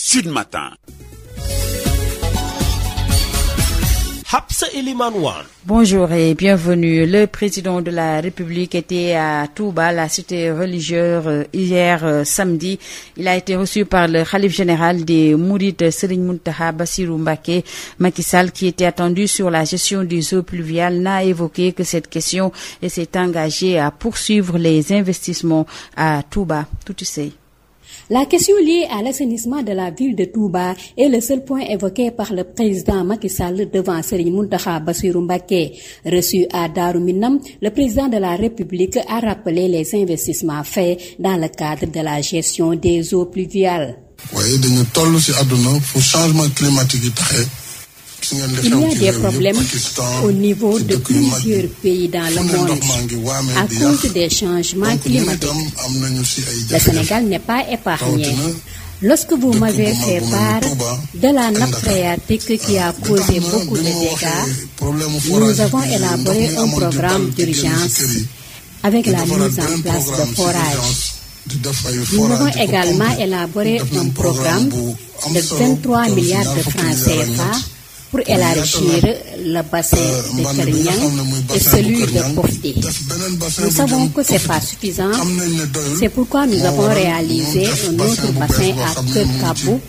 Sud Matin. Hapsa Eliman Wan. Bonjour et bienvenue. Le président de la République était à Touba, la cité religieuse, hier samedi. Il a été reçu par le khalife général des Mourides, Serigne Mountakha Bassirou Mbacké. Macky Sall, qui était attendu sur la gestion des eaux pluviales, n'a évoqué que cette question et s'est engagé à poursuivre les investissements à Touba. Tout sais. La question liée à l'assainissement de la ville de Touba est le seul point évoqué par le président Macky Sall devant Serigne Mountakha Bassirou Mbacké. Reçu à Darou Minam, le président de la République a rappelé les investissements faits dans le cadre de la gestion des eaux pluviales. Il y a des problèmes au niveau de plusieurs pays dans le monde à cause des changements climatiques. Le Sénégal n'est pas épargné. Lorsque vous m'avez fait part de la nappe phréatique qui a causé beaucoup de dégâts, nous avons élaboré un programme d'urgence avec la mise en place de forages. Nous avons également élaboré un programme de 23 milliards de francs CFA pour élargir le bassin de Kerniang et celui de Pofdy. Nous savons que ce n'est pas suffisant. C'est pourquoi nous avons réalisé un autre bassin à Keur-Kabou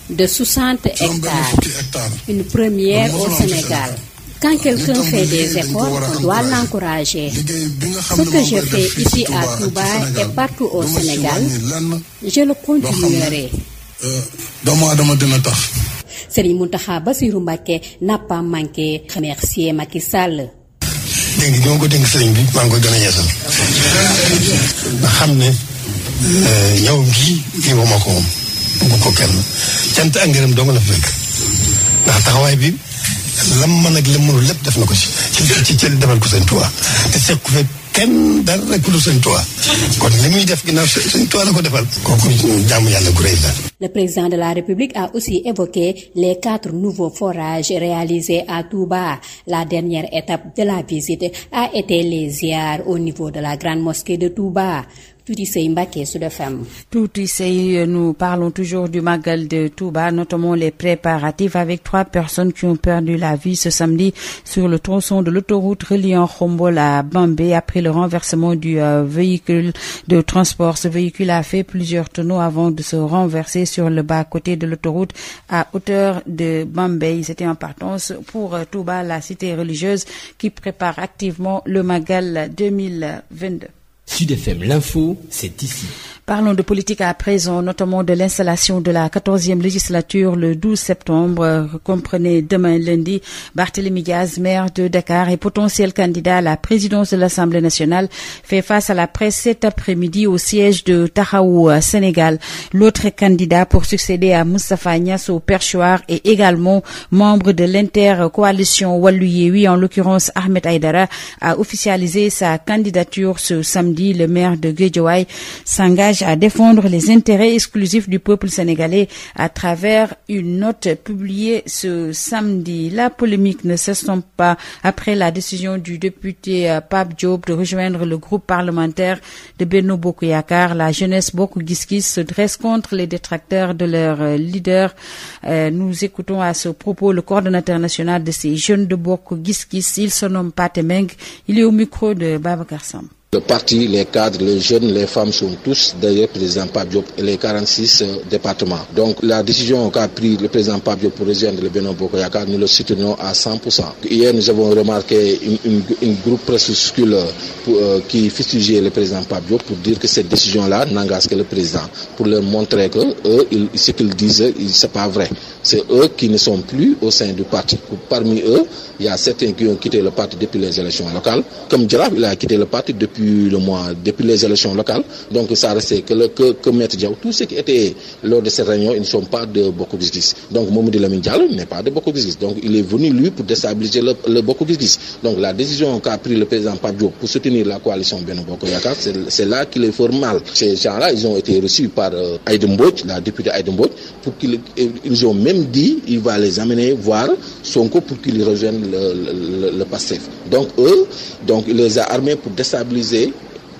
de 60 hectares, une première au Sénégal. Quand quelqu'un fait des efforts, on doit l'encourager. Ce que je fais ici à Touba et partout au Sénégal, je le continuerai. Serigne Mountakha Bassirou Mbacké n'a pas manqué remercier Macky Sall. Le président de la République a aussi évoqué les 4 nouveaux forages réalisés à Touba. La dernière étape de la visite a été les ziyares au niveau de la grande mosquée de Touba. Nous parlons toujours du Magal de Touba, notamment les préparatifs avec 3 personnes qui ont perdu la vie ce samedi sur le tronçon de l'autoroute reliant Khombol à Bambey après le renversement du véhicule de transport. Ce véhicule a fait plusieurs tonneaux avant de se renverser sur le bas-côté de l'autoroute à hauteur de Bambey. C'était en partance pour Touba, la cité religieuse qui prépare activement le Magal 2022. Sud FM, l'info, c'est ici. Parlons de politique à présent, notamment de l'installation de la 14e législature le 12 septembre. Comprenez demain lundi, Barthélémy Diaz, maire de Dakar et potentiel candidat à la présidence de l'Assemblée nationale, fait face à la presse cet après-midi au siège de Tahaou, Sénégal. L'autre candidat pour succéder à Moustapha Niasse au perchoir est également membre de l'intercoalition Wallu-Yéwi, en l'occurrence Ahmed Aïdara, a officialisé sa candidature ce samedi. Le maire de Guédiawaye s'engage à défendre les intérêts exclusifs du peuple sénégalais à travers une note publiée ce samedi. La polémique ne s'estompe pas après la décision du député Pape Diop de rejoindre le groupe parlementaire de Benno Bokk Yakaar. La jeunesse Bokk Gis Gis se dresse contre les détracteurs de leur leader. Nous écoutons à ce propos le coordonnateur national de ces jeunes de Bokk Gis Gis. Il se nomme Pathé Meng. Il est au micro de Babacar Sam. Le parti, les cadres, les jeunes, les femmes sont tous derrière le président Pape Diop et les 46 départements. Donc la décision qu'a pris le président Pape Diop pour rejoindre le Benno Bokk Yakaar, nous le soutenons à 100%. Hier, nous avons remarqué une groupe pressuscule qui fustigeait le président Pape Diop pour dire que cette décision-là n'engage que le président, pour leur montrer que ce qu'ils disent, c'est pas vrai. C'est eux qui ne sont plus au sein du parti. Parmi eux, il y a certains qui ont quitté le parti depuis les élections locales. Comme Djaraf, il a quitté le parti depuis les élections locales. Donc ça restait que Maître Diaw. Tous ceux qui étaient lors de ces réunions, ils ne sont pas de Bokk Gis Gis. Donc Mamadou Lamine Diallo n'est pas de Bokk Gis Gis. Donc il est venu lui pour déstabiliser le Bokk Gis Gis. Donc la décision qu'a pris le président Pape Diop pour soutenir la coalition Benno Bokk Yakaar, c'est là qu'il est fort mal. Ces gens-là, ils ont été reçus par Aïda Mbodj, la députée Aïda Mbodj, pour ils ont même dit il va les amener voir Sonko pour qu'ils rejoignent le PASTEF. Donc eux, il les a armés pour déstabiliser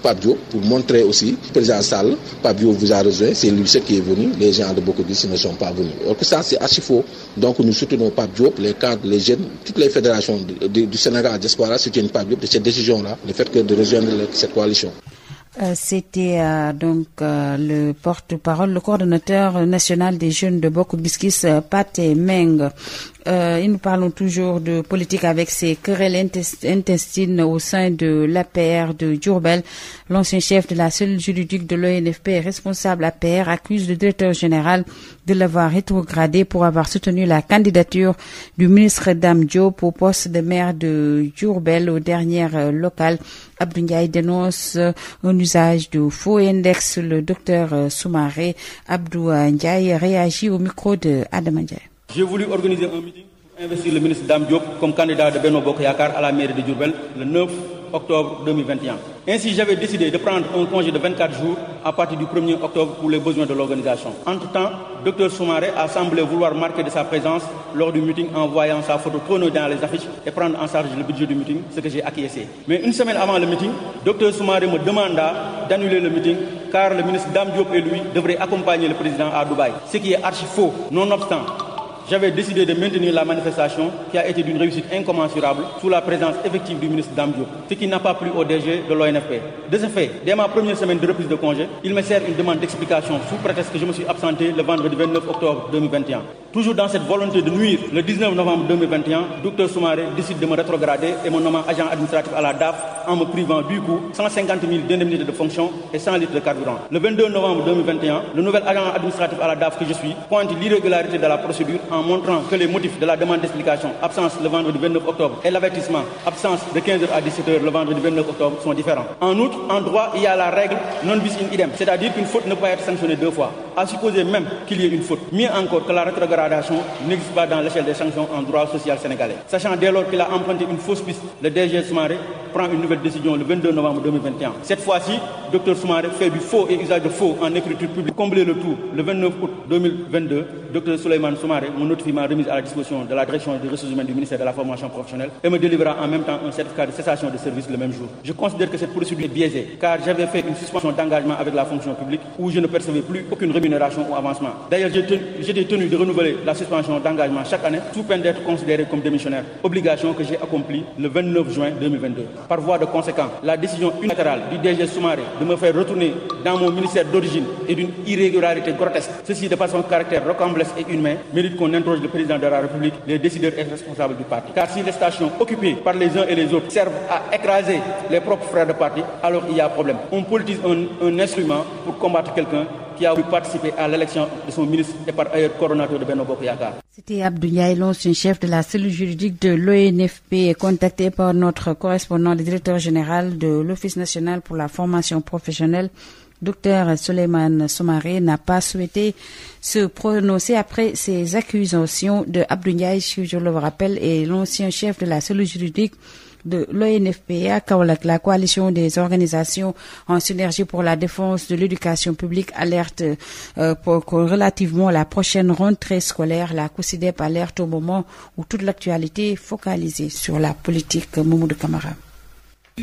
Pape Diop pour montrer aussi, président Sall, Pape Diop vous a rejoint, c'est lui ce qui est venu, les gens de Bokobis ne sont pas venus. Alors que ça c'est archi faux. Donc nous soutenons Pape Diop, les cadres, les jeunes, toutes les fédérations du Sénégal diaspora soutiennent Pape Diop de cette décision-là, le fait que de rejoindre cette coalition. C'était donc le porte-parole, le coordonnateur national des jeunes de Bokobis, Pat Meng. Et nous parlons toujours de politique avec ces querelles intestines au sein de l'APR de Diourbel. L'ancien chef de la cellule juridique de l'ONFP, responsable APR, accuse le directeur général de l'avoir rétrogradé pour avoir soutenu la candidature du ministre Dame Diop au poste de maire de Diourbel aux dernières locales. Abdou Ndiaye dénonce un usage de faux index. Le docteur Soumaré Abdou Ndiaye réagit au micro de Adam Ndiaye. J'ai voulu organiser un meeting pour investir le ministre Dame Diop comme candidat de Benno Bokk Yakaar à la mairie de Diourbel le 9 octobre 2021. Ainsi, j'avais décidé de prendre un congé de 24 jours à partir du 1er octobre pour les besoins de l'organisation. Entre-temps, Dr Soumaré a semblé vouloir marquer de sa présence lors du meeting en voyant sa photo trôner dans les affiches et prendre en charge le budget du meeting, ce que j'ai acquiescé. Mais une semaine avant le meeting, Dr Soumaré me demanda d'annuler le meeting car le ministre Dame Diop et lui devraient accompagner le président à Dubaï. Ce qui est archi faux. Nonobstant, j'avais décidé de maintenir la manifestation qui a été d'une réussite incommensurable sous la présence effective du ministre Dame Diop, ce qui n'a pas plu au DG de l'ONFP. De ce fait, dès ma première semaine de reprise de congé, il me sert une demande d'explication sous prétexte que je me suis absenté le vendredi 29 octobre 2021. Toujours dans cette volonté de nuire, le 19 novembre 2021, Dr Soumaré décide de me rétrograder et me nommant agent administratif à la DAF en me privant du coup 150 000 d'indemnités de fonction et 100 litres de carburant. Le 22 novembre 2021, le nouvel agent administratif à la DAF que je suis pointe l'irrégularité de la procédure en montrant que les motifs de la demande d'explication, absence le vendredi 29 octobre et l'avertissement, absence de 15h à 17h le vendredi 29 octobre sont différents. En outre, en droit, il y a la règle non bis in idem, c'est-à-dire qu'une faute ne peut pas être sanctionnée deux fois, à supposer même qu'il y ait une faute. Mieux encore que la rétrogradation n'existe pas dans l'échelle des sanctions en droit social sénégalais. Sachant dès lors qu'il a emprunté une fausse piste, le DG Soumaré prend une nouvelle décision le 22 novembre 2021. Cette fois-ci, Dr Soumaré fait du faux et usage de faux en écriture publique. Combler le tout, le 29 août 2022, Dr Souleymane Soumaré me notifie ma remise à la disposition de la direction des ressources humaines du ministère de la formation professionnelle et me délivra en même temps un certificat de cessation de service le même jour. Je considère que cette procédure est biaisée car j'avais fait une suspension d'engagement avec la fonction publique où je ne percevais plus aucune rémunération ou avancement. D'ailleurs, j'étais tenu de renouveler la suspension d'engagement chaque année sous peine d'être considéré comme démissionnaire, obligation que j'ai accomplie le 29 juin 2022. Par voie de conséquent, la décision unilatérale du DG Soumaré de me faire retourner dans mon ministère d'origine est d'une irrégularité grotesque. Ceci de par son caractère rocambolesque et inhumain mérite qu'on interroge le président de la République, les décideurs et responsables du parti. Car si les stations occupées par les uns et les autres servent à écraser les propres frères de parti, alors il y a problème. On politise un instrument pour combattre quelqu'un qui a voulu participer à l'élection de son ministre et par ailleurs coordonnateur de Benno Bokk Yakaar. C'était Abdou Ndiaye, l'ancien chef de la cellule juridique de l'ONFP, contacté par notre correspondant, le directeur général de l'Office national pour la formation professionnelle. Dr Souleymane Soumaré n'a pas souhaité se prononcer après ces accusations de Abdou Ndiaye, je le rappelle, est l'ancien chef de la cellule juridique de l'ONFP à Kaolack. La coalition des organisations en synergie pour la défense de l'éducation publique alerte relativement à la prochaine rentrée scolaire. La COSYDEP alerte au moment où toute l'actualité est focalisée sur la politique. Mamoudou Camara.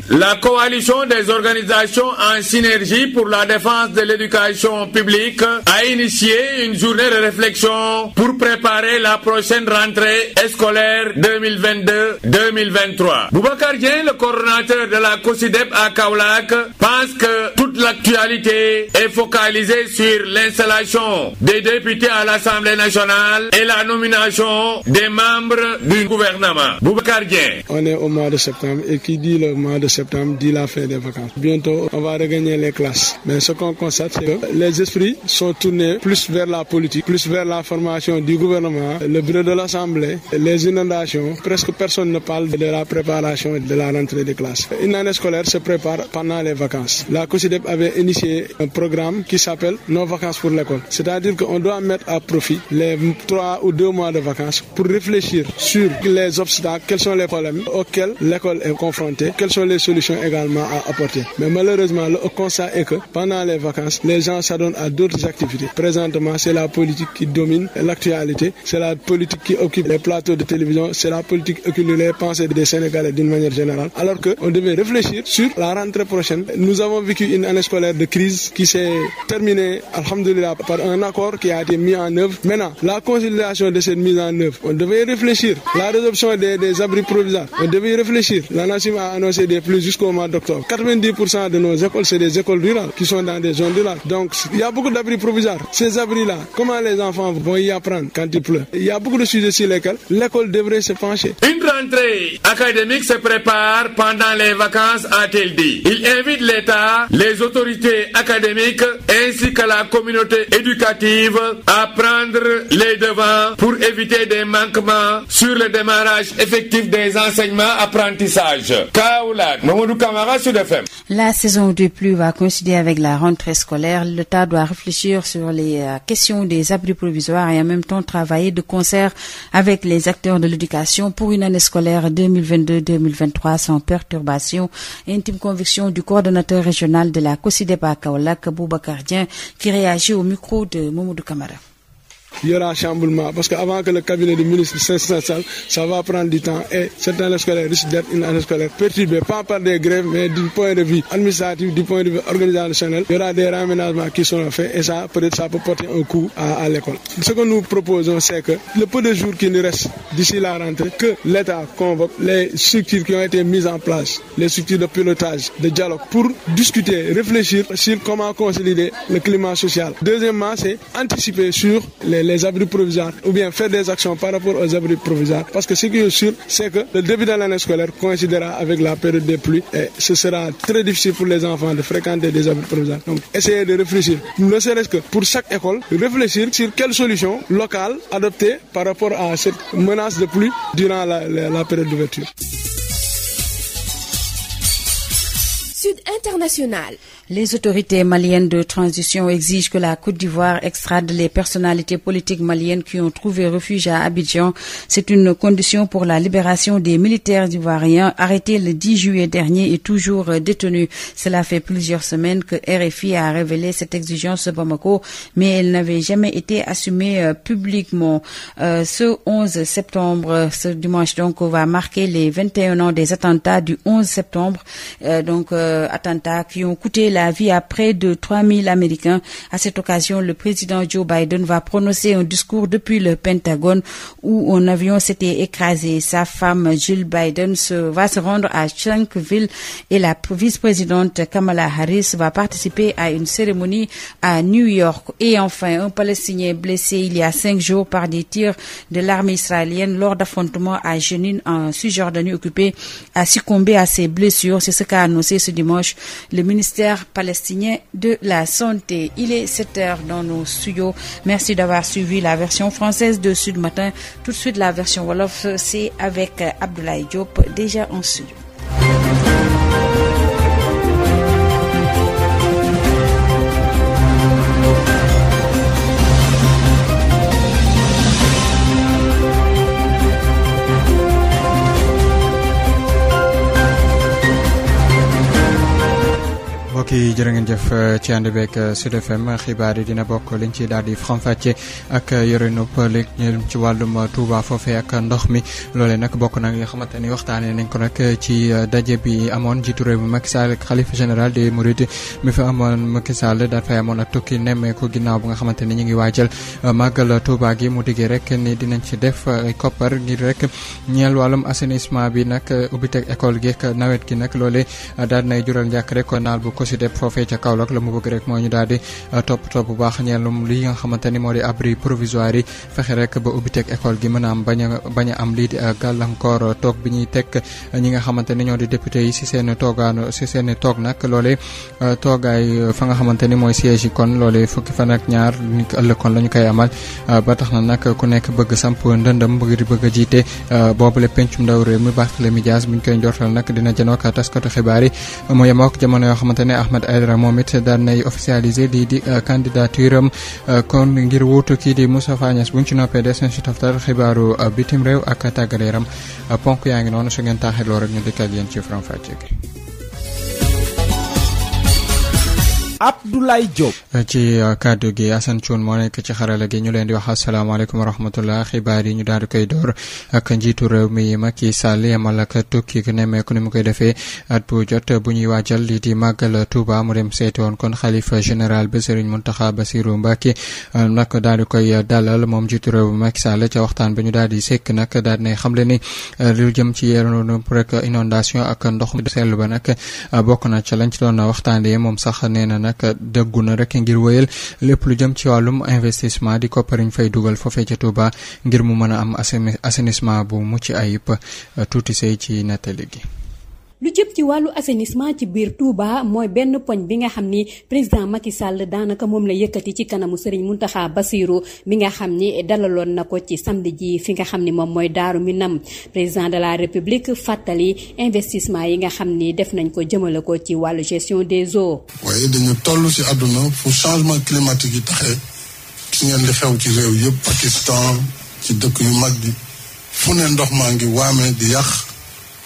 La coalition des organisations en synergie pour la défense de l'éducation publique a initié une journée de réflexion pour préparer la prochaine rentrée scolaire 2022-2023. Boubacar Dieng, le coordonnateur de la COSYDEP à Kaolack, pense que toute l'actualité est focalisée sur l'installation des députés à l'Assemblée nationale et la nomination des membres du gouvernement. Boubacar Dieng. On est au mois de septembre et qui dit le mois de septembre dit la fin des vacances. Bientôt, on va regagner les classes. Mais ce qu'on constate, c'est que les esprits sont tournés plus vers la politique, plus vers la formation du gouvernement, le bureau de l'Assemblée, les inondations. Presque personne ne parle de la préparation de la rentrée des classes. Une année scolaire se prépare pendant les vacances. La COSYDEP avait initié un programme qui s'appelle Nos vacances pour l'école. C'est-à-dire qu'on doit mettre à profit les 3 ou 2 mois de vacances pour réfléchir sur les obstacles, quels sont les problèmes auxquels l'école est confrontée, quels sont les les solutions également à apporter. Mais malheureusement, le constat est que pendant les vacances, les gens s'adonnent à d'autres activités. Présentement, c'est la politique qui domine l'actualité, c'est la politique qui occupe les plateaux de télévision, c'est la politique qui occupe les pensées des Sénégalais d'une manière générale. Alors qu'on devait réfléchir sur la rentrée prochaine. Nous avons vécu une année scolaire de crise qui s'est terminée, alhamdoulilah, par un accord qui a été mis en œuvre. Maintenant, la consolidation de cette mise en œuvre, on devait réfléchir. La résorption des abris provisoires, on devait réfléchir. La NACIM a annoncé des plus jusqu'au mois d'octobre. 90% de nos écoles, c'est des écoles rurales qui sont dans des zones rurales. Donc, il y a beaucoup d'abris provisoires. Ces abris-là, comment les enfants vont y apprendre quand il pleut? Il y a beaucoup de sujets sur lesquels l'école devrait se pencher. Une rentrée académique se prépare pendant les vacances, a-t-il dit. Il invite l'État, les autorités académiques ainsi que la communauté éducative à prendre les devants pour éviter des manquements sur le démarrage effectif des enseignements-apprentissages. Kaoulak, Mamadou Kamara, Sud FM. La saison des pluies va coïncider avec la rentrée scolaire. L'État doit réfléchir sur les questions des abris provisoires et en même temps travailler de concert avec les acteurs de l'éducation pour une année scolaire 2022-2023 sans perturbation. Intime conviction du coordonnateur régional de la COSIDEP à Kaolack, Boubacar Dieng, qui réagit au micro de Mamadou Kamara. Il y aura un chamboulement parce qu'avant que le cabinet du ministre s'installe, ça va prendre du temps et cette année scolaire risque d'être une année scolaire perturbée, pas par des grèves, mais du point de vue administratif, du point de vue organisationnel. Il y aura des raménagements qui seront faits et ça, peut-être, ça peut porter un coup à l'école. Ce que nous proposons, c'est que le peu de jours qui nous restent d'ici la rentrée, que l'État convoque les structures qui ont été mises en place, les structures de pilotage, de dialogue, pour discuter, réfléchir sur comment consolider le climat social. Deuxièmement, c'est anticiper sur les abris provisoires ou bien faire des actions par rapport aux abris provisoires parce que ce qui est sûr c'est que le début de l'année scolaire coïncidera avec la période des pluies et ce sera très difficile pour les enfants de fréquenter des abris provisoires. Donc essayez de réfléchir, ne serait-ce que pour chaque école, réfléchir sur quelle solution locale adopter par rapport à cette menace de pluie durant la période d'ouverture. Sud International. Les autorités maliennes de transition exigent que la Côte d'Ivoire extrade les personnalités politiques maliennes qui ont trouvé refuge à Abidjan. C'est une condition pour la libération des militaires ivoiriens arrêtés le 10 juillet dernier et toujours détenus. Cela fait plusieurs semaines que RFI a révélé cette exigence à Bamako, mais elle n'avait jamais été assumée publiquement. Ce 11 septembre, ce dimanche donc, va marquer les 21 ans des attentats du 11 septembre, attentats qui ont coûté la vie à près de 3000 Américains. À cette occasion, le président Joe Biden va prononcer un discours depuis le Pentagone où un avion s'était écrasé. Sa femme Jill Biden va se rendre à Shanksville et la vice-présidente Kamala Harris va participer à une cérémonie à New York. Et enfin, un Palestinien blessé il y a 5 jours par des tirs de l'armée israélienne lors d'affrontements à Jenin en Cisjordanie occupée a succombé à ses blessures. C'est ce qu'a annoncé ce dimanche le ministère palestinien de la Santé. Il est 7h dans nos studios. Merci d'avoir suivi la version française de Sud Matin. Tout de suite, la version Wolof, c'est avec Abdoulaye Diop, déjà en studio. mbokk yi jërë ngeen jëf ci ànd beeg Sud FM xibaar yi dina bokk liñ ci daal di faram-fàcce ak yore nopp léegi ci wàllum Touba foofee ak ndox mi loolee nag bokk na nga xamante ni waxtaanee nañ ko nag ci daje bi amoon jiitu réew mi Macky Sall ak xalifa général des Mourides mi fa amoon Macky Sall daal fay amoon ak tukki nemmeeku ginnaaw bi nga xamante ni ñu ngi waajal màggal Touba gi mu diggee rek ni dinañ ci def ay koppar ngir rek ñeel wàllum assainissement bi nag ubbiteg école gi ak nawet gi nag loolee daal nay jural njàkk rek ko naal bu COSYDEP foofee ca Kaolack la mu bëgg rek moo ñu daal di toppatoo bu baax ñeelum li nga xamante ni moo di abri provisoire yi fexe rek ba ubbiteg école gi mën a am bañ a am lii di gàllankoor toog bi ñuy teg ñi nga xamante ni ñoo di député yi si seen toog nag loolee toogaay fa nga xamante ni mooy siège yi kon loolee fukki fan ak ñaar ni ëllëg kon la ñu koy amal ba tax na nag ku nekk bëgg samp ndëndam bëgg a jiite boobule pencum ndaw réew mi Barthélémy Dias buñ koy njortal nag dina jënook taskatu xibaar yi mu yemook jamono yoo xamante ne Ahmed Aïdara moom it daan nay officialisé lii di candidature am kon ngir wuutu kii di Moustapha Niasse buñ ci noppee des na si toftal xibaaru bitim réew ak tàggat yaram ponk yaa ngi noonu su ngeen taaxirloo rek ñu dëkkal yéen ci faram-fàcce gi Abdoulaye Diop. ci kàddu gi Assane Thioune moo nekk ci xarala gi ñu leen di wax asalaamaaleykum wa rahmatullah xibaar yi ñu daal di koy door ak njiitu réew mi Macky Sall yamal ak tukki nemmeeku ni mu koy defee at bu jot bu ñuy waajal lii di màggal Touba mu dem seeti woon kon xalifa général ba Serigne Mountakha Bassirou Mbacké nag daal di koy dalal moom njiitu réew mi Macky Sall ca waxtaan ba ñu daal di sekk nag daal di xamle ni lu jëm ci yenn rek inondation ak ndox mi sell ba nag bokk na ca lañ ci doon waxtaanee moom sax nee na nag dëggu na rek ngir wéyal lépp lu jëm ci wàllum investissement di koppariñ fay dugal foofee ca Touba ngir mu mën a am assainissement bu mucc ayib tuuti say ci nettali gi. lu jëm ci wàllu assainissement ci biir Touba mooy benn poñ bi nga xam ni président Macky Sall daanaka moom la yëkkati ci kanamu Serigne Mountakha Bassirou mi nga xam ni dalaloon na ko ci samedi ji fi nga xam ni moom mooy Daaru Minam président de la République fàttali investissement yi nga xam ni def nañ ko jëmale ko ci wàllu gestion des eaux. waaye dañu toll ci àdduna fu changement climatique yi taxee ci ngeen li xew ci réew yëpp Pakistan ci dëkk yu mag bi fu ne ndox maa ngi waame di yàq.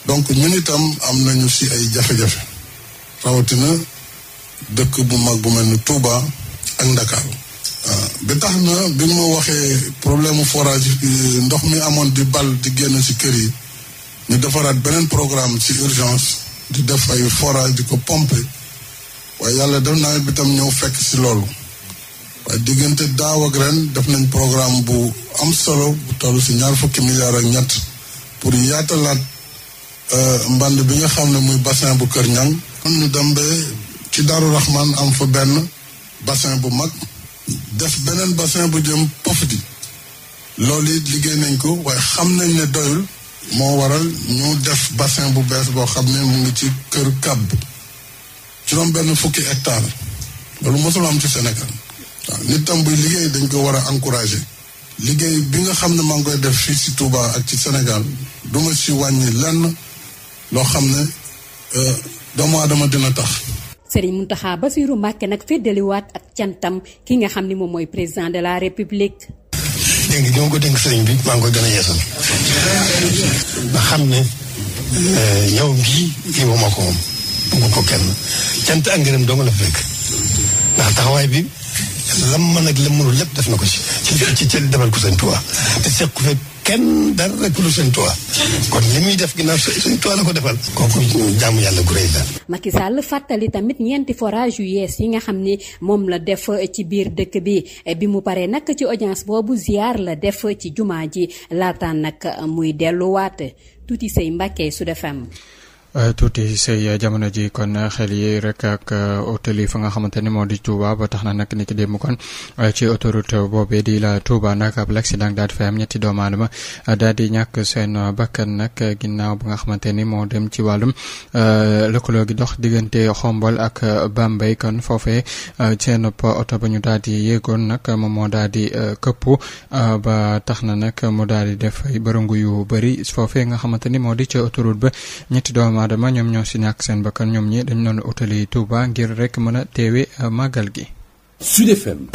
donc ñun itam am nañu ci ay jafe-jafe rawatina dëkk bu mag bu mel ni Touba ak Ndakaaru ba tax na bi ma waxee problème forage ndox mi amoon di bal di génn ci kër yi ñu defaraat beneen programme ci urgence di def ay forage di ko pomper waaye yàlla def nawet bi tam ñëw fekk ci loolu waaye diggante daaw ak ren def nañ programme bu am solo bu toll ci 20 milliards ak ñett pour yaatalaat mband bi nga xam ne muy bassin bu Kër Ñang ñu dem ba ci Daaru Rahman am fa benn bassin bu mag def beneen bassin bu jëm Pofdi loolu it liggéey nañ ko waaye xam nañ ne doyul moo waral ñu def bassin bu bees boo xam ne mu ngi ci Kër Kab juróom benn fukki hectare loolu mosul am ci Sénégal waaw nit tam buy liggéey dañ ko war a encourager liggéey bi nga xam ne maa ngi koy def fii ci Touba ak ci Sénégal duma ci wàññi lenn loo xam ne doomu aadama dina tax. Serigne Mountakha Bassirou Mbacké nag feddaliwaat ak cantam ki nga xam ni moom mooy président de la République. dégg nga ñoo ko dénk sëriñ bi maa ngi koy gën a yeesal ba xam ne yow gii yow moo ko moom bëgg ko kenn cant ak ngërëm dong la fekk ndax taxawaay bi lam mën ak lam mënul lépp def na ko ci defal ko Sëñ Tuubaa te seq ko fekk kenn dara rek lu Sëñ Tuubaa kon li muy def ginnaaw Sëñ Tuubaa la ko defal kooku jaamu yàlla gu rëy la. Macky Sall fàttali tamit ñeenti forage yu yees yi nga xam ni moom la def ci biir dëkk bi mu paree nag ci audience boobu ziar la def ci jumaa ji laataan nag muy delluwaat tuuti say Mbàkke Sud FM. tuuti say jamono ji kon xel yi rek ak hôtel yi fa nga xamante ni moo di Touba ba tax na nag ni ki démb kon ci autoroute boobee di la Touba nag ab l'accident daal di fay am ñetti doomu aadama daal di ñàkk seen bakkan nag ginnaaw ba nga xamante ni moo dem ci wàllum lëkkaloo gi dox diggante Xombol ak Bambey kon foofee seen oto ba ñu daal di yéegoon nag moom moo daal di këppu ba tax na nag mu daal di def ay bërëngu yu bëri foofee nga xamante ni moo di ci autoroute ba ñetti doomu aadama ñoom ñoo si ñàkk seen bakkan ñoom ñi dañ doon utali Touba ngir rek mën a teewe màggal gi. Sud FM.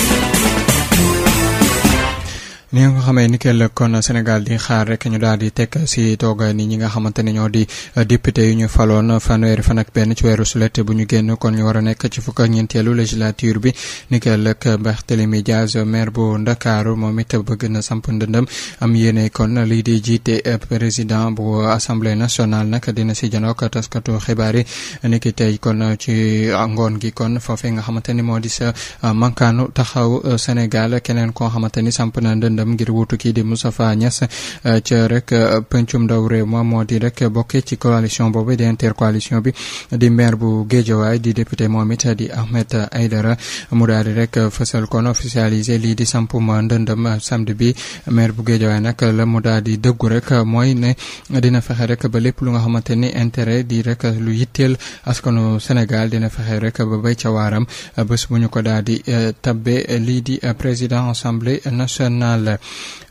ni nga xamee ni kel kon Sénégal di xaar rek ñu daal di teg si tooga ni ñi nga xamante ne ñoo di député yu ñu faloon fanweeri fan ak benn ci weeru sulet bu ñu génn kon ñu war a nekk ci fukk ak ñeenteelu législature bi ni kel ak Barthélémy Dias maire bu Ndakaaru moom it bëgg na samp ndëndëm am yéene kon lii di jiite président bu assemblée nationale nag dina si janook taskatu xibaar yi ni ki tey kon ci ngoon gi kon foofee nga xamante ni moo di sa mankaanu taxaw Sénégal keneen koo xamante ni samp na ndëndëm ngir wutu kii di Moustapha Niasse ca rek pencum ndaw réew ma moo di rek bokkee ci coalition boobu di intercoalition bi di maire bu Guédiawaye di député moom it di Ahmed Aïdara mu daal di rek fësal kon officialisé lii di sampum ndëndëm samedi bi maire bu Guédiawaye nag la mu daal di dëggu rek mooy ne dina fexe rek ba lépp lu nga xamante ni intérêt di rek lu yitteel askanu Sénégal dina fexe rek ba bay ca waaram bés bu ñu ko daal di tabbe lii di président assemblée nationale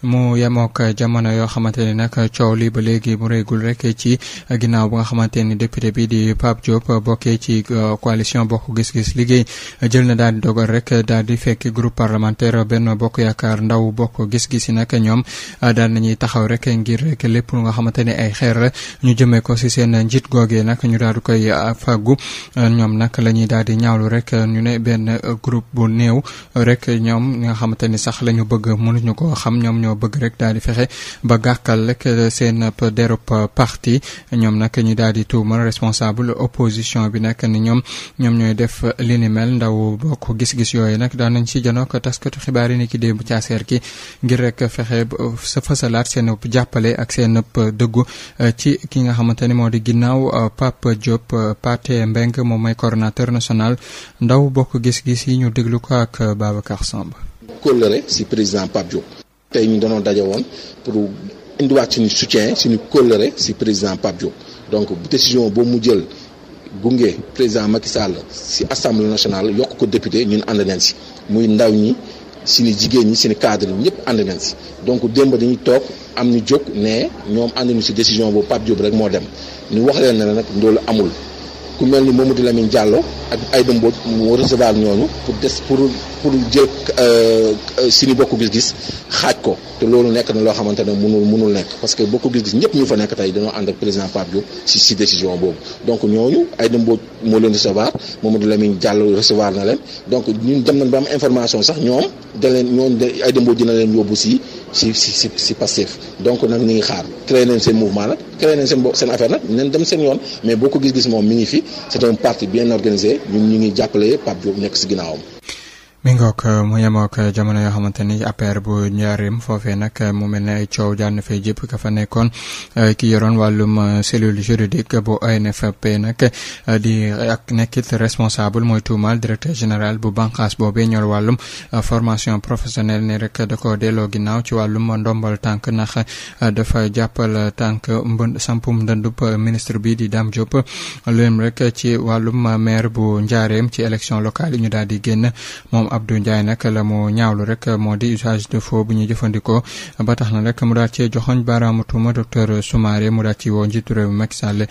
mu yemook jamono yoo xamante ni nag coow li ba léegi mu réegul rek ci ginnaaw bu nga xamante ni député bi di Pape Diop bokkee ci coalition Bokk Gis-Gis Liggéey jël na daal di dogal rek daal di fekk groupe parlementaire Benno Bokk Yaakaar ndaw Bokk Gis-Gis yi nag ñoom daal nañuy taxaw rek ngir rek lépp lu nga xamante ni ay xeer la ñu jëmee ko ci seen njiit googee nag ñu daal di koy fàggu ñoom nag la ñuy daal di ñaawlu rek ñu ne benn groupe bu néew rek ñoom ñi nga xamante ni sax la ñu bëgg mënuñu ko xam ñoom ñoo bëgg rek daal di fexe ba gàkkal rek seen derub parti ñoom nag ñu daal di tuumal responsable opposition bi nag ni ñoom ñooy def li ni mel ndaw Bokk Gis-Gis yooyu nag daan nañ ci janook taskatu xibaar yi ni ki démb ci aseer ki ngir rek fexe sa fasalaat seen jàppale ak seen dëggu ci ki nga xamante ni moo di ginnaaw Pape Diop Pathé Mbeng moom mooy coordonnateur national ndaw Bokk Gis-Gis yi ñu déglu ko ak Babacar Samb. kóllëre si président Pape Diop tey ñu doon daje woon pour indiwaat suñu soutien suñu kóllëre si président Pape Diop donc décision boobu mu jël gunge président Macky Sall si assemblée nationale yokk ko député ñun ànd nañ si muy ndaw ñi suñu jigéen ñi suñu cadre yi ñëpp ànd nañ si donc démb dañuy toog am ñu jóg ne ñoom ànd nañu si décision boobu Pape Diop rek moo dem ñu wax leen ne nag loolu amul ku mel ni Mamadou Lamine Diallo ak Aïda Mbodj mu recevoir ñooñu pour jël suñu Bokk Gis-Gis xaaj ko te loolu nekk na loo xamante ne mënul nekk parce que Bokk Gis-Gis ñëpp ñu fa nekk tey dañoo ànd ak président Pape Diop si décision boobu donc ñooñu Aïda Mbodj moo leen recevoir Mamadou Lamine Diallo recevoir na leen donc ñun dem nañ ba am information sax ñoom Aïda Mbodj dina leen yóbbu si Pastef donc nag ñu ngi xaar créé nañ seen mouvement nag créé nañ seen affaire nag nañ dem seen yoon mais Bokk Gis-Gis moom mi ngi fi c'est un parti bien organisé ñun ñu ngi jàppale Pape Diop nekk si ginnaawam. mi ngoog mu yemook jamono yoo xamante ni APR bu Njaareem foofee nag mu mel ne ay coow jàll na fay jëpp ka fa nekkoon ki yoroon wàllum cellule juridique bu ONFP nag di ak nekkit responsable mooy tuumal directeur général bu bànqaas boobee ñor wàllum formation professionnelle ne rek da ko delloo ginnaaw ci wàllum ndombal tànk ndax dafa jàppal tànk sampum ndëndub ministre bi di Dame Diop lém rek ci wàllum maire bu Njaareem ci élection locale yi ñu daal di génn moom Abdou Ndiaye nag la mu ñaawlu rek moo di usage de faux bu ñuy jëfandikoo ba tax na rek mu daal ci joxoñ baaraamu tuuma docteur Soumaré mu daal ci woo njiitu réew Macky Sall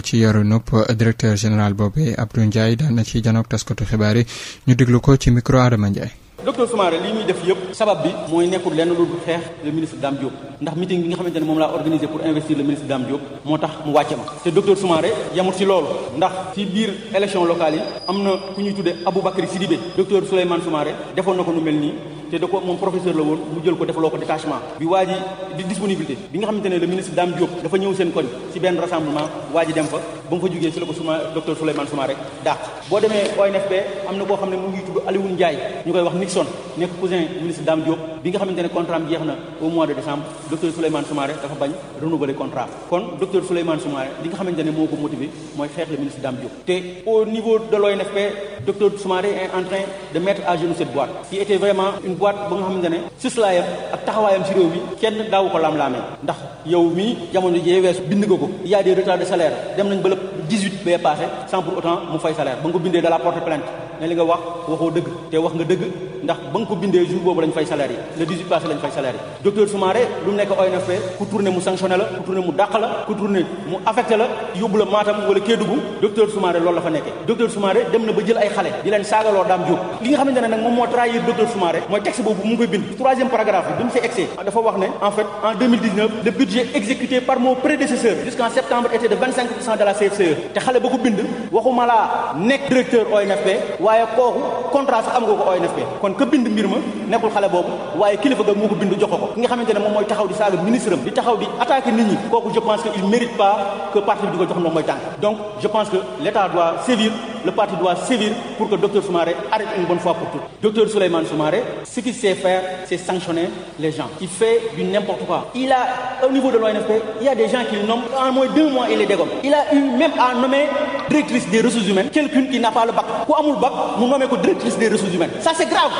ci yoru nupp directeur général boobu Abdou Ndiaye daan na ci janook taskatu xibaar yi ñu déglu ko ci micro Adama Ndiaye. docteur Soumaré lii muy def yëpp sabab bi mooy nekkul lenn lu xeex le ministre Dame Diop ndax meeting bi nga xamante ne moom laa organisé pour investir le ministre Dame Diop moo tax mu wàcce ma te docteur Soumaré yamul ci loolu ndax ci biir élection locale yi am na ku ñuy tudde Aboubacry Sidibé docteur Souleymane Soumaré defoon na ko nu mel nii te da ko moom professeur la woon mu jël ko defaloo ko détachement bi waa ji di disponibilité bi nga xamante ne le ministre Dame Diop dafa ñëw seen koñ ci benn rassemblement waa ji dem fa ba mu fa jógee ci la ko docteur Souleymane Soumaré dàq boo demee ONFP am na koo xam ne mu ngi tudd Alioune Ndiaye ñu koy wax Nixon nekk cousin ministre Dame Diop bi nga xamante ne contrat am jeex na au mois de décembre docteur Souleymane Soumaré dafa bañ renouveler contrat kon docteur Souleymane Soumaré li nga xamante ne moo ko motivé mooy xeex le ministre Dame Diop te au niveau de l'ONFP docteur Soumaré est en train de mettre à genoux cette boîte qui était vraiment une boîte ba nga xamante ne suslaayam ak taxawaayam ci réew mi kenn daawu ko laam-laamee ndax yow mii jamono jee weesu bind nga ko il y a des retards de salaire dem nañ ba le 18 bee passé sans pour autant mu fay salaire ba nga ko bindee da la porte plainte ne li nga wax waxoo dëgg te wax nga dëgg ndax ba nga ko bindee jour boobu lañ fay salaire yi le 18 passé lañ fay salaire yi docteur Soumaré lu mu nekk ONFP ku tourné mu sanctionné la ku tourné mu dàq la ku tourné mu affecté la yóbbu la Matam wala Kédougou docteur Soumaré loolu la fa nekkee docteur Soumaré dem na ba jël ay xale di leen saagaloo Dame Diop li nga xamante ne nag moom moo trahir docteur Soumaré mooy texte boobu mu ngi koy bind 3e paragraphe bi mu see excès dafa wax ne en fait en 2019 le budget exécuté par mon prédécesseur jusqu'en septembre était de 25% de la CFCE te xale ba ko bind waxuma laa nekk directeur ONFP waaye kooku contrat sax am nga ko ONFP kon ka bind mbir ma nekkul xale boobu waaye kilifa ga moo ko bind jox ko ki nga xamante ne moom mooy taxaw di saaga ministre am di taxaw di attaquer nit ñi kooku je pense que il mérite pas que parti bi di ko jox moom mooy tànk donc je pense que l'État doit sévir le parti doit sévir pour que docteur Soumaré arrête une bonne fois pour toutes docteur Souleymane Soumaré ce qu'il sait faire c'est sanctionner les gens il fait du n'importe quoi il a au niveau de l'ONFP il y a des gens qui le nomment en moins 2 mois il les dégomme il a eu même à nommer directrice des ressources humaines quelqu'un qui n'a pas le bac ku amul bac mu nommé ko directrice des ressources humaines ça c'est grave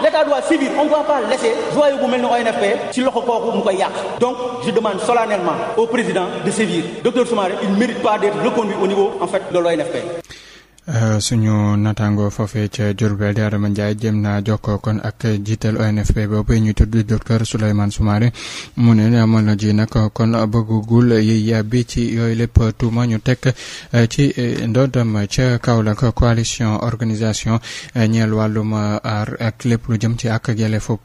l'État doit sévir on ne doit pas laisser joyeux bu mel ni ONFP ci loxo kooku mu koy yàq donc je demande solennellement au président de sévir docteur Soumaré il ne mérite pas d'être reconduit au niveau en fait de l'ONFP suñu natango foofee ca Diourbel di Adama Ndiaye jéem naa jokkoo kon ak jiital ONFP boobu ñu tudd docteur Souleymane Soumaré mu ne jamono ji nag kon bëggugul yi yàbbi ci yooyu lépp tuuma ñu teg ci ndodam ca Kaolack coalition organisation ñeel wàllum aar ak lépp lu jëm ci ak yelleefu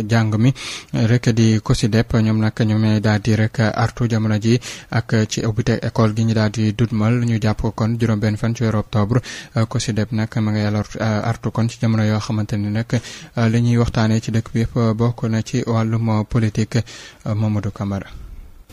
jàng mi rek di COSYDEP ñoom nag ñoom daal di rek artu jamono ji ak ci ubbite école gi ñu daal di dudmal ñu jàpp kon juróom-benn fan ci weeru octobre COSYDEP nag ma nga yàlla artu kon ci jamono yoo xamante ni nag li ñuy waxtaanee ci dëkk bi yëpp bokk na ci wàllum politique Mamadou Camara.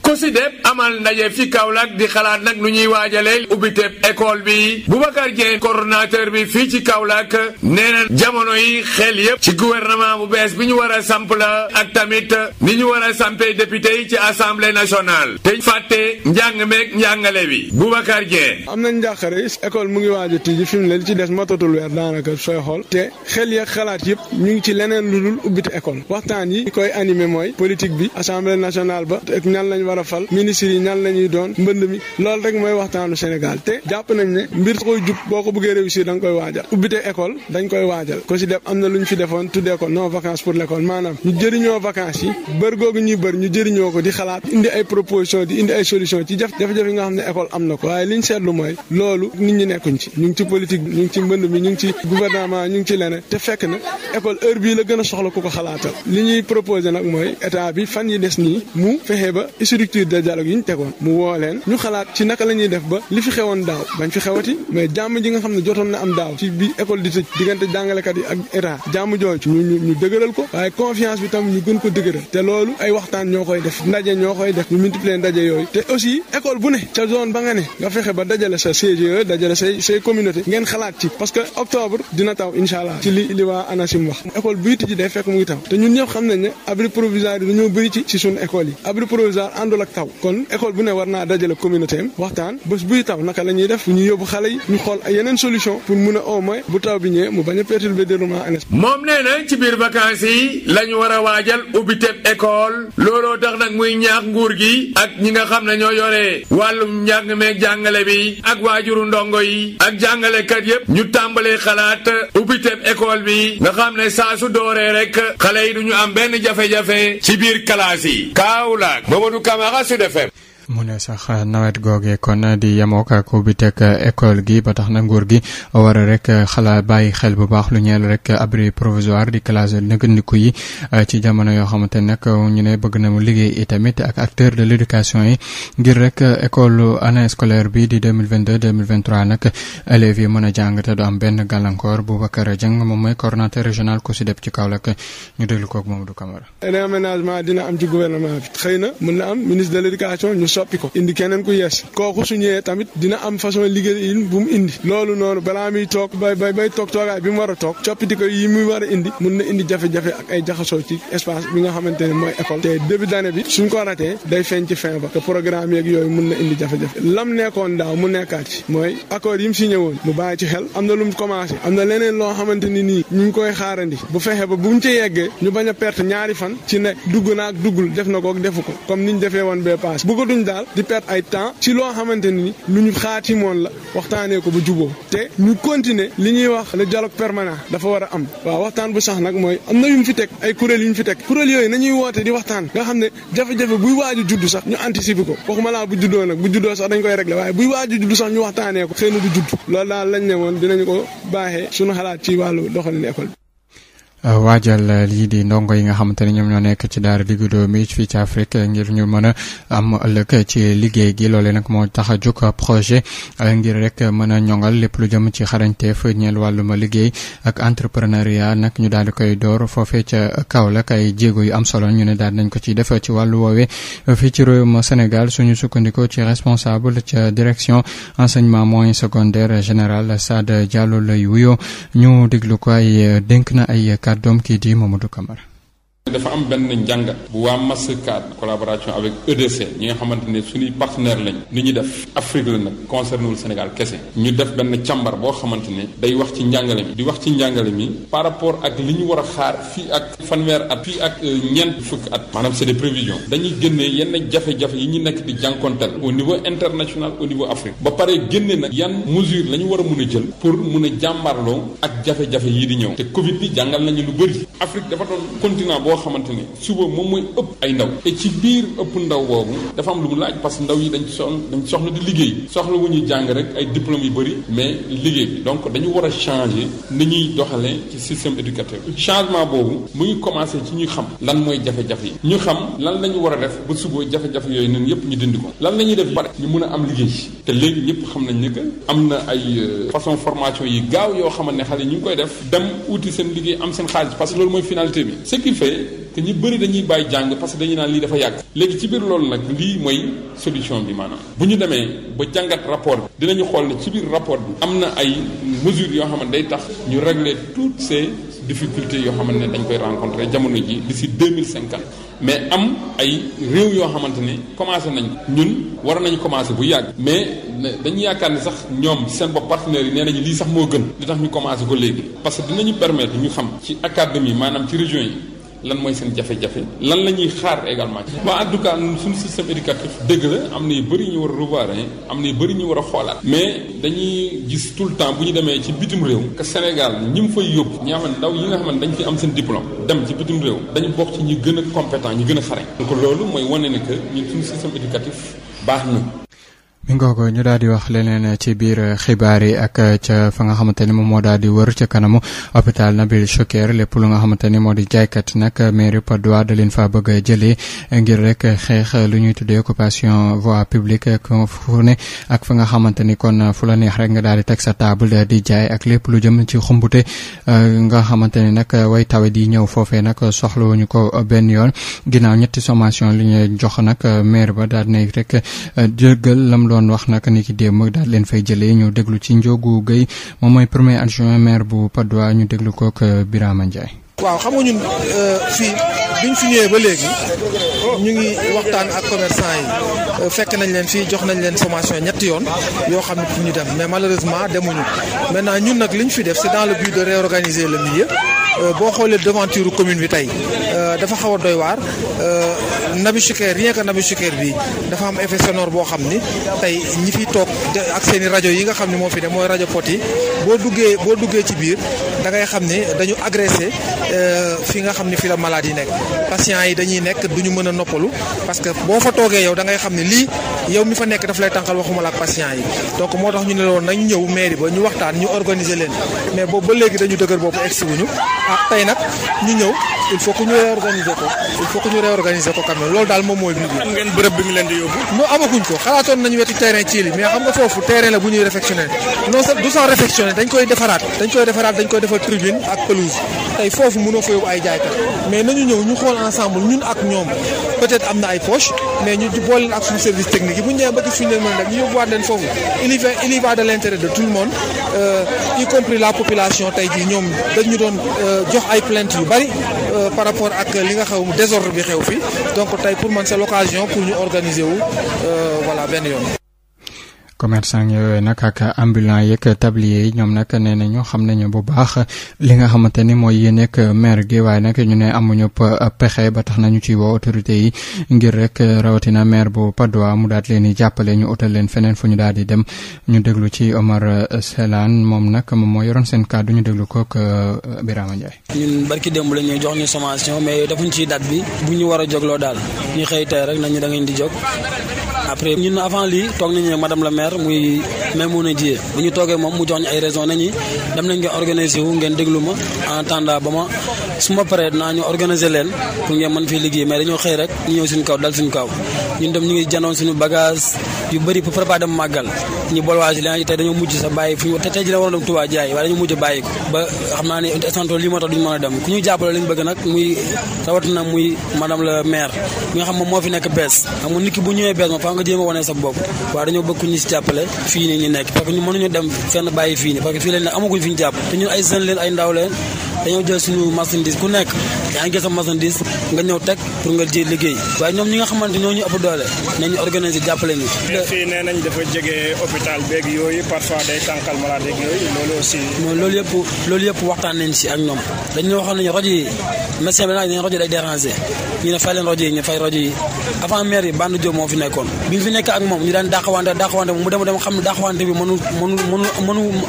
COSYDEP amal ndaje fi Kaolack di xalaat nag nu ñuy waajalee ubbiteb école bi Boubacar Dieng coordonnateur bi fii ci Kaolack nee na jamono yi xel yëpp ci gouvernement bu bees bi ñu war a samp la ak tamit ni ñu war a sampee député yi ci assemblée nationale te fàtte njàng meeg njàngale bi Boubacar Dieng. am nañ njàqare école mu ngi waaj a tijji fi mu ne li ci des matatul weer daanaka sooy xool te xel yeeg xalaat yëpp ñu ngi ci leneen lu dul ubbite école waxtaan yi koy animé mooy politique bi assemblée nationale ba ak ñan lañ war a fal ministre yi ñan la ñuy doon mbënd mi loolu rek mooy waxtaanu Sénégal te jàpp nañ ne mbir koy jub boo ko bëggee réussir da nga koy waajal ubbite école dañ koy waajal COSYDEP am na lu ñu fi defoon tuddee ko non vacances pour l'école maanaam ñu jëriñoo vacances yi bër googu ñuy bër ñu jëriñoo ko di xalaat indi ay proposition di indi ay solution ci jafe-jafe yi nga xam ne école am na ko waaye liñ seetlu mooy loolu nit ñi nekkuñ ci ñu ngi ci politique bi ñu ngi ci mbënd mi ñu ngi ci gouvernement ñu ngi ci leneen te fekk na école heure bii la gën a soxla ku ko xalaatal li ñuy proposé nag mooy état bi fan yi des nii mu fexe ba structure de dialogue yi ñu tegoon mu woo leen ñu xalaat ci naka la ñuy def ba li fi xewoon daaw bañ fi xewati mais jàmm ji nga xam ne jotoon na am daaw ci bi école di tëj diggante jàngalekat yi ak état jàmm jooju ñu dëgëral ko waaye confiance bi tam ñu gën ko dëgëral te loolu ay waxtaan ñoo koy def ndaje ñoo koy def ñu multiplier ndaje yooyu te aussi école bu ne ca zone ba nga ne nga fexe ba dajale sa CGE dajale say communauté ngeen xalaat ci parce que octobre dina taw incha allah ci li waa ANACIM wax école buy tijji day fekk mu ngi taw te ñun ñëpp xam nañ ne abri provisoire yi dañoo bëri ci suñu école yi abri provisoire àndul ak taw kon école bu ne war naa dajale communauté am waxtaan bés buy taw naka la ñuy def ñu yóbbu xale yi ñu xool ay yeneen solution pour mun a au moins bu taw bi ñëwee mu bañ a perturber déroulement ANAS. moom nee na ci biir vacances yi la ñu war a waajal ubbiteb école looloo tax nag muy ñaax nguur gi ak ñi nga xam ne ñoo yore wàllum njàng meeg jàngale bi ak waajuru ndongo yi ak jàngalekat yépp ñu tàmbalee xalaat ubbiteb école bi nga xam ne saa su dooree rek xale yi du ñu am benn jafe-jafe ci biir classe yi. Kaolack Mamadou Camara Sud FM. mu ne sax nawet googee kon di yemook ak ubbiteg école gi ba tax na nguur gi war a rek xalaat bàyyi xel bu baax lu ñeel rek abri provisoire di classe nëgëndiku yi ci jamono yoo xamante ne nag ñu ne bëgg na mu liggéey itamit ak acteur de l'éducation yi ngir rek école année scolaire bi di 2022-2023 nag élèves yi mën a jàng te du am benn gàllankoor. Boubacar Dieng moom mooy coordonnateur régional COSYDEP ci Kaolack ñu déglu koog Mamadou Camara. réaménagement dina am ci gouvernement bi xëy na mën na am ministre de l'éducation soppi ko indi keneen ku yees kooku su ñëwee tamit dina am façon liggéey bu mu indi loolu noonu balaa muy toog bay toog toogaay bi mu war a toog coppiti ko yi muy war a indi mun na indi jafe-jafe ak ay jaxasoo ci espace bi nga xamante ne mooy école te début d'année bi suñ ko ratee day feeñ ci fin ba te programme yeeg yooyu mun na indi jafe-jafe lam nekkoon daaw mu nekkaat ci mooy accord yi mu signé woon mu bàyyi ci xel am na lu mu commencé am na leneen loo xamante ni nii ñu ngi koy xaarandi bu fexe ba bu mu ci yeggee ñu bañ a perte ñaari fan ci ne dugg na ak duggul def na ko ak defu ko comme niñ defee woon bee paase daal di perdre ay temps ci loo xamante ni lu ñu xaatimoon la waxtaanee ko ba juboo te ñu continuer li ñuy wax le dialogue permanent dafa war a am waaw waxtaan bu sax nag mooy am na yu ñu fi teg ay kuréel yu ñu fi teg kuréel yooyu nañuy woote di waxtaan nga xam ne jafe-jafe buy waaju judd sax ñu anticiper ko waxuma laa bu juddoo nag bu juddoo sax dañ koy régler waaye buy waaju judd sax ñu waxtaanee ko xëy na du judd loolu daal lañ ne woon dinañu ko baaxee suñu xalaat ci wàllu doxalin école bi. waajal lii di ndongo yi nga xamante ne ñoom ñoo nekk ci daara diggu doomi fii ci Afrique ngir ñu mën a am ëllëg ci liggéey gi loolee nag moo tax a jóg projet ngir rek mën a ñongal lépp lu jëm ci xarañteef ñeel wàllum liggéey ak entrepreneuriat nag ñu daal di koy door foofee ca Kaolack ay jéego yu am solo ñu ne daal nañ ko ci def ci wàllu woowee fii ci réewum Sénégal suñu sukkandikoo ci responsable ca direction enseignement moyen secondaire général Sada Diallo lay wuyoo ñu déglu ko ay dénk na ay doom kii di Mamadou Camara. dafa am benn njàngat bu waa Mastercard collaboration avec EDC ñi nga xamante ne suñuy partenaire lañ li ñuy def Afrique la nag concerné wul Sénégal kese ñu def benn càmbar boo xamante ne day wax ci njàngale mi di wax ci njàngale mi par rapport ak li ñu war a xaar fii ak fanweer at fii ak ñeent fukk at maanaam c'est des prévisions dañuy génnee yenn jafe-jafe yi ñu nekk di jànkonteel au niveau international au niveau Afrique ba pare génne nag yan mesure la ñu war a mun a jël pour mun a jàmbarloo ak jafe-jafe yii di ñëw te Covid bi jàngal nañu lu bëri Afrique dafa doon continent boo xamante ne suba moom mooy ëpp ay ndaw te ci biir ëpp ndaw boobu dafa am lu mu laaj parce que ndaw yi dañ soxla di liggéey soxla wu ñuy jàng rek ay diplômes yu bëri mais liggéey bi donc dañu war a changer ni ñuy doxalee ci système éducatif changement boobu mu ngi commencé ci ñu xam lan mooy jafe-jafe yi ñu xam lan la ñu war a def ba suba jafe-jafe yooyu noonu yëpp ñu dindi ko lan la ñuy def bare ñu mun a am liggéey te léegi ñëpp xam nañ ne que am na ay façon formation yi gaaw yoo xamante ne xale yi ñu ngi koy def dem uti seen liggéey am seen xaalis parce que loolu mooy finalité bi ce qui fait que ñi bëri dañuy bàyyi jàng parce que dañuy naan lii dafa yàgg léegi ci biir loolu nag lii mooy solution bi maanaam bu ñu demee ba jàngat rapport bi dinañu xool ne ci biir rapport bi am na ay mesures yoo xamante day tax ñu régler toutes ces difficultés yoo xamante ne dañ koy rencontrer jamono ji d'ici 2050 mais am ay réew yoo xamante ne commencé nañ ñun war nañu commencé bu yàgg mais dañu yaakaar ne sax ñoom seen bopp partenaires yi nee nañu lii sax moo gën li tax ñu commencé ko léegi parce que dinañu permettre ñu xam ci académie maanaam ci région yi lan mooy seen jafe-jafe lan la ñuy xaar également waa en tout cas suñu système éducatif dëgg la am na yu bëri ñu war a revoir am na yu bëri ñu war a xoolaat mais dañuy gis tout le temps bu ñu demee ci bitim réew que Sénégal ñi mu fay yóbbu ñi nga xam ne ndaw yi nga xam ne dañ fi am seen diplôme dem ci bitim réew dañu bokk ci ñi gën a compétent ñi gën a xarañ donc loolu mooy wane ne que ñun suñu système éducatif baax na. mi ngoogo ñu daal di wax leneen ci biir xibaar yi ak ca fa nga xamante ni moom moo daal di wër ca kanamu hôpital Nabil Choucair lépp lu nga xamante ni moo di jaaykat nag mairie Patte d'Oie da leen fa bëgg a jëlee ngir rek xeex lu ñuy tuddee occupation voie publique fu ne ak fa nga xamante ni kon fu la neex rek nga daal di teg sa table di jaay ak lépp lu jëm ci xumbute nga xamante ni nag way tawe di ñëw foofee nag soxlawuñu ko benn yoon ginnaaw ñetti sommation li ñu jox nag maire ba daal di rek jëggal lam doon wax nag ni ki démb daal leen fay jëlee ñu déglu ci Ndiogou Gueye moom mooy premier adjoint maire bu Patte d'Oie ñu déglu kook Birama Ndiaye. waaw xam nga ñun fii biñ fi ñëwee ba léegi ñu ngi waxtaan ak commerçant yi fekk nañ leen fii jox nañ leen sommation ñetti yoon yoo xam ne pour ñu dem mais malheureusement demuñu maintenant ñun nag li ñu fi def c'est dans le but de réorganiser le milieu boo xoolee devanture commune bi tey dafa xaw a doy waar Nabil Choucair rien que Nabil Choucair bi dafa am effet sonore boo xam ni tey ñi fi toog ak seen i rajo yi nga xam ne moo fi ne mooy rajo pot yi boo duggee ci biir da ngay xam ne dañu agressé fi nga xam ne fi la malade yi nekk patients yi dañuy nekk duñu mën a noppalu parce que boo fa toogee yow da ngay xam ne lii yow mi fa nekk daf lay tànqal waxuma la ak patients yi donc moo tax ñu ne loon nañ ñëw mairie ba ñu waxtaan ñu organiser leen mais boobu ba léegi dañu dëgër boobu egsi wuñu tey nag ñu ñëw il faut que ñu réorganiser ko quand même loolu daal moom mooy bi am ngeen bërëb bi ngi leen di yóbbu non amaguñ ko xalaatoon nañu wetu terrain ci li mais xam nga foofu terrain la bu ñuy réfectionner non du sans réfectionner dañ koy defaraat dañ koy defar tribune ak pelouse tey foofu mënoo fa yóbbu ay jaaykat mais nañu ñëw ñu xool ensemble ñun ak ñoom peut-être am na ay poche mais ñu boole leen ak suñu service technique yi bu ñu ñëwee ba gis fi ñu leen mën a def ñu yóbbuwaat leen foofu il y va de l'intérêt de tout le monde y compris la population tey jii ñoom dañu doon jox ay plaintes yu bari par rapport ak li nga xew désordre bi xew fi donc tey pour man c'est l'occasion pour ñu organiser wu voilà benn yoon. commerçant yooyu nag ak ambulant yeeg tablier yi ñoom nag nee nañu xam nañu bu baax li nga xamante ni mooy yéen ak maire gi waaye nag ñu ne amuñu pexe ba tax nañu ci woo autorités yi ngir rek rawatina maire bu Patte d'Oie mu daal leen di jàppale ñu utal leen feneen fu ñu daal di dem ñu déglu ci Omar Selane moom nag moom moo yoroon seen kàddu ñu déglu kook Birama Ndiaye. ñun barki démb la ñuy jox ñu sommation mais defuñ ci date bi bu ñu war a jógloo daal ñu xëy tey rek nañu da ngeen di jóg. après ñun avant lii toog nañu madame la maire muy Maimouna Dieye bu ñu toogee moom mu jox ñu ay raison nañu dem nañ ngeen organiser wu ngeen déglu ma en attendant ba ma su ma paree dinaa ñu organiser leen pour ngeen mën fii liggéey mais dañoo xëy rek ñu ñëw suñu kaw dal suñu kaw ñun dem ñu ngi janoon suñu bagage yu bëri pour préparer dem màggal ñu bolwaasi li tey dañoo mujj sa bàyyi fu ñu te tey ji la war a dem Touba jaay waaye dañoo mujj bàyyi ko ba xam naa ne santo lii moo tax duñu mën a dem ku ñu jàppale lañu bëgg nag muy rawatina muy madame la maire mi nga xam moom moo fi nekk bees xam nga nit ki bu ñëwee bees moom faa nga jéem a wane sa bopp waaye dañoo bëgg ñu si jàppale fii nii ñu nekk parce que ñu mënuñu dem fenn bàyyi fii nii parce que fii leen ne amaguñ fi ñu jàpp te ñun ay jeunes leen ay ndaw leen dañoo jël suñu marchandise ku nekk yaa ngi jël sa marchandise nga ñëw teg pour nga ji liggéey waaye ñoom ñi nga xamante ñoo ñu ëpp doole nañu organiser jàppale ñu. fii nee nañ dafa jege hôpital beeg yooyu parfois day tànkal malade ak yooyu loolu aussi. loolu yëpp waxtaan nañ si ak ñoom dañu waxoon nañu rajo yi médecin bi nag dañu rajo day déranger ñu ne fay leen rajo yi ñu fay rajo yi avant maire yi Banda Diop moo fi nekkoon bi ñu fi nekk ak moom ñu daan dàqawante mu dem xam ne dàqawante bi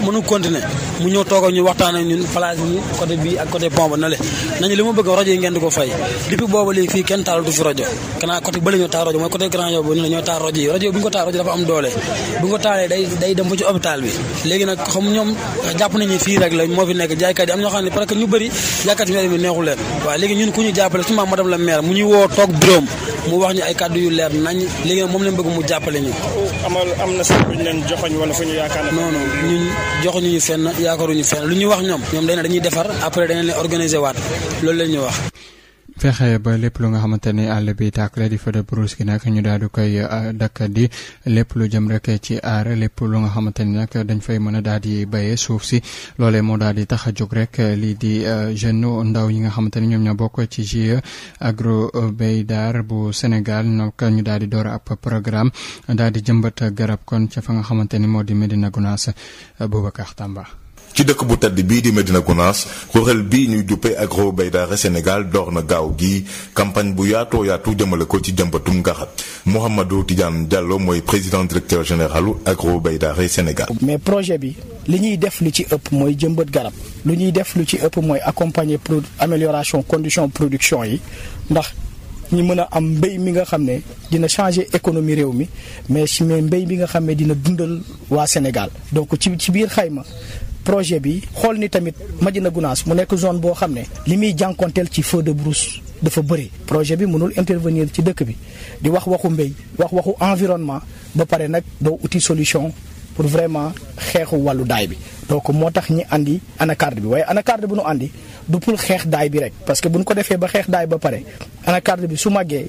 mënu continuer mu ñëw toog ñu waxtaan ak ñun place bi côté bi ak côté pont ba na le nañu li ma bëgg rajo yi ngeen di ko fay depuis boobu léegi fii kenn taalatu fi rajo kanaa côté bële ñoo taal rajo mooy côté Grand Yoff ba ñoo taal rajo yi bu ñu ko taal rajo dafa am doole bu ñu ko taalee day dem ba ci hôpital bi léegi nag xam ñoom jàpp nañu fii rek la moo fi nekk jaaykat yi am ñoo xam ne parce que ñu bëri jaaykat yi bi neexu leen waaw léegi ñun ku ñu jàppale su ma madame la maire mu ñuy woo toog bureau mu wax ñu ay kàddu yu leer nañ léegi nag moom lañ bëgg mu jàppale ñu am na sax buñ leen joxoñ wala fu ñu yaakaar non ñun joxuñu ñu fenn yaakaaruñu fenn lu ñuy wax ñoom dañuy defar après dañu leen organiser waat loolu la ñuy wax fexe ba lépp lu nga xamante ni àll bi tàkkale di feu de brousse gi nag ñu daal di koy dakk di lépp lu jëm rek ci aar lépp lu nga xamante ni nag dañ fay mën a daal di béyee suuf si loolee moo daal di tax a jóg rek lii di jeune ndaw yi nga xamante ni ñoom ñoo bokk ci GIE Agro Baydar bu Sénégal nag ñu daal di door ab programme daal di jëmbat garab kon ca fa nga xamante ni moo di Médina Gounass Boubacar Tamba. ci dëkk bu tedd bii di Médina Gounass kuréel bii ñuy duppee Agro Baydar Sénégal door na gaaw gi campagne bu yaatoo yaatu jëmale ko ci jëmbatum garab Mouhamadou Tidiane Diallo mooy président directeur généralu Agro Baydar Sénégal. mais projet bi li ñuy def lu ci ëpp mooy jëmbat garab lu ñuy def lu ci ëpp mooy accompagner amélioration condition production yi ndax ñi mën a am mbéy mi nga xam ne dina changer économie réew mi mais mbéy mi nga xam ne dina dundal waa Sénégal donc ci biir xayma. projet bi xool ni tamit Médina Gounass mu nekk zone boo xam ne li muy jànkonteel ci feu de brousse dafa bëri projet bi mënul intervenir ci dëkk bi di wax waxu mbéy wax waxu environnement ba pare nag doo uti solution pour vraiment xeexu wàllu daay bi donc moo tax ñi andi anacarde bi waaye anacarde bu nu andi du pour xeex daay bi rek parce que bu ñu ko defee ba xeex daay ba pare anacarde bi su màggee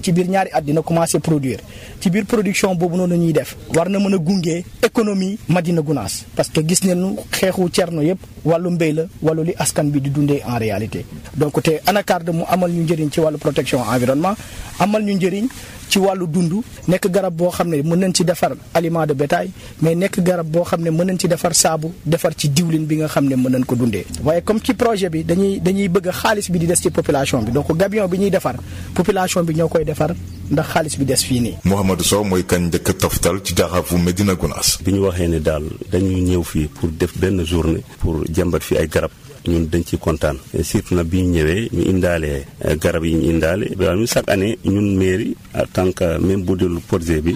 ci biir ñaari at dina commencer produire ci biir production boobu noonu ñuy def war na mën a gunge économie Médina Gounass parce que gis nañu xeexu cerno yëpp wàllu mbéy la wàllu li askan bi di dundee en réalité donc te anacarde mu amal ñu njëriñ ci wàllu protection environnement amal ñu njëriñ ci wàllu dund nekk garab boo xam ne mën nañ ci defar aliment de bétail mais nekk garab boo xam ne mën nañ ci defar saabu defar ci diwlin bi nga xam ne mën nañ ko dundee waaye comme ci projet bi dañuy bëgg xaalis bi di des ci population bi donc gabion bi ñuy defar population bi ñoo koy defar ndax xaalis bi des fii nii. Mouhamadou Sow mooy kañ njëkk toftal ci jarafu Médina Gounass. bi ñu waxee ne daal dañuy ñëw fii pour def benn journée pour jàmbat fi ay garab. ñun dañ ci kontaan surtout nag bi ñu ñëwee ñu indaale garab yi ñu indaale ñu chaque année ñun mairie en tant que même bu dul projet bi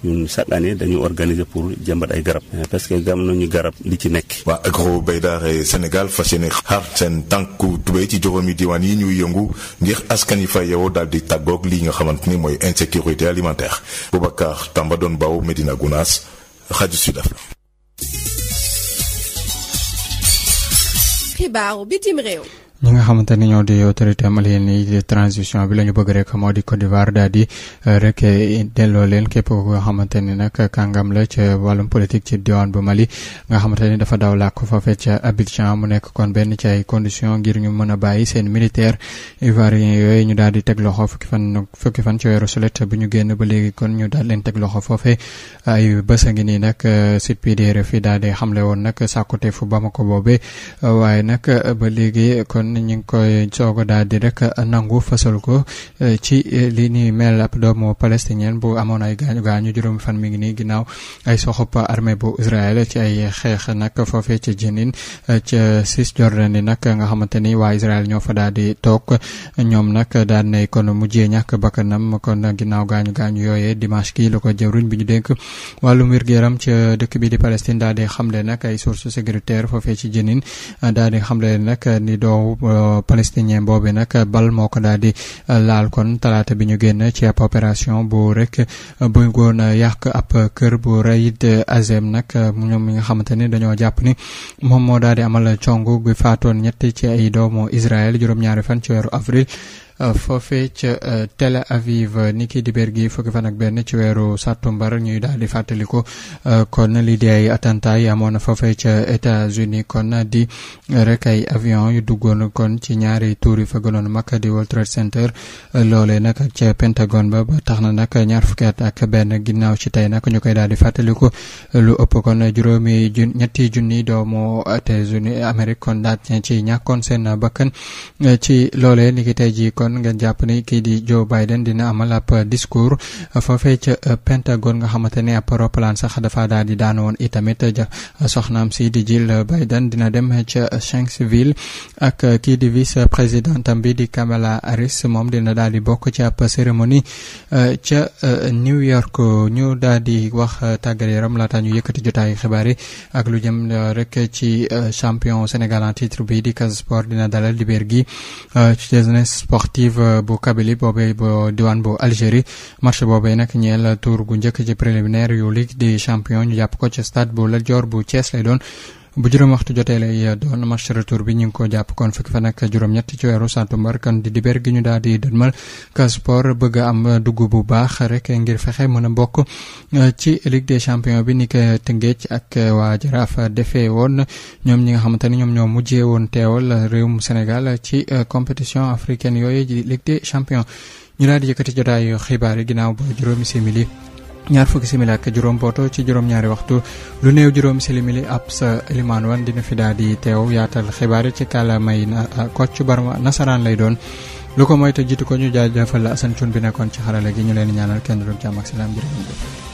ñun chaque année dañu organiser pour jëmbat ay garab parce que gam nañu garab li ci nekk. waa Agro Baydar Sénégal fas yéene xar seen tànku tubéy ci juróomi diwaan yi ñuy yëngu ngir askan yi fa yeewoo daal di tàggoog lii nga xamante ni mooy insécurité alimentaire. Boubacar Tamba doon Baw Médina Gounass rajo Sud FM. xibaaru bitim réew. ñi nga xamante ni ñoo di autorité malienne yi di transition bi la ñu bëgg rek moo di Côte d'Ivoire daal di rek delloo leen képp ko nga xamante ni nag kàngam la ci wàllum politique ci diwaan bu Mali nga xamante ni dafa daw làkk foofee ca Abidjan mu nekk kon benn ci ay conditions ngir ñu mën a bàyyi seen militaire ivoirien yooyu ñu daal di teg loxo fukki fan ci weeru sulet bu ñu génn ba léegi kon ñu daal leen teg loxo foofee ay bés a ngi nii nag site bi di RFI daal di xamle woon nag sàkkute fu Bamako boobee waaye nag ba léegi kon ñu ngi koy soog a daal di rek nangu fasal ko ci li ni mel ab doomu palestinien bu amoon ay gaañu juróomi fan mi ngi nii ginnaaw ay soxop armée bu Israël ci ay xeex nag foofee ca Jenin ca Cisjordanie nag nga xamante ni waa Israël ñoo fa daal di toog ñoom nag daal nay kon mujjee ñàkk bakkanam kon ginnaaw gaañu yooyee dimanche kii la ko jëwriñ bi ñu dénk wàllum wér-gu-yaram ca dëkk bi di Palestine daal di xamle nag ay sources sécuritaires foofee ci Jenin daal di xamle nag ni doo palestinien boobu nag bal moo ko daal di laal kon talaata bi ñu génn ci ab opération bu rek bu goon yàq ab kër bu Raïd Azem nag ñoom mi nga xamante ni dañoo jàpp ni moom moo daal di amal congu bi faatoon ñett ci ay doomu Israël juróom-ñaari fan ci weeru avril foofee ca Tel Aviv niki dibéer gi fukki fan ak benn ci weeru sàttumbar ñuy daal di fàttaliku kon lii di ay attentat yi amoon na foofee ca États-Unis kon di rek ay avion yu duggoon kon ci ñaari tuur yi fa gënoon mag di World Trade Center loolee nag ca Pentagone ba tax na nag ñaar fukki at ak benn ginnaaw ci tey nag ñu koy daal di fàttaliku lu ëpp kon ñetti junni doomu États-Unis Amérique kon daal ci ñàkkoon seen bakkan ci loolee ni ki tey ji kon ngeen jàpp ni kii di Joe Biden dina amal ab discours foofee ca Pentagone nga xamante ne ab roppalaan sax dafa daal di daan woon itamit soxnaam si di Jill Biden dina dem ca Shanksville ak kii di vice présidentam bi di Kamala Harris moom dina daal di bokk ci ab cérémonie ca New York ñu daal di wax tàggat yaram laata ñu yëkkati jotaayu xibaar yi ak lu jëm rek ci champion Sénégal en titre bi di Casa Sport dina dalal dibéer gi ci jeunesse sportive bu Kabylie boobee bu diwaan bu Algérie match boobee nag ñeel tour gu njëkk ci préliminaire yu Ligue des champions ñu jàpp ko ci stade bu Lat Dior bu Thiès lay doon bu juróom waxtu jotee lay doon match retour bi ñu ngi ko jàpp kon fukki fan ak juróom-ñett ci weeru sàttumbar kan di dibéer gi ñu daal di dënmal Casa Sport bëgg a am dugg bu baax rek ngir fexe mën a bokk ci Ligue des champions bi ni ko Tëngéej ak waa Jaraaf defee woon ñoom ñi nga xamante ni ñoom ñoo mujjee woon teewal réewum Sénégal ci compétition africaine yooyu di Ligue des champions ñu daal di yëkkati jotaayu xibaar yi ginnaaw ba juróomi simili ñaar fukki simili ak juróom booto ci juróom-ñaari waxtu lu néew juróomi simili ab sa limaan wan dina fi daal di teew yaatal xibaar yi ci kàllaamay Kocc Barma nasaraan lay doon lu ko mooy te jiitu ko ñu jaajëfal Assane Thioune bi nekkoon ci xarala gi ñu leen ñaanal kenn du jàmm ak salaam jërëjëf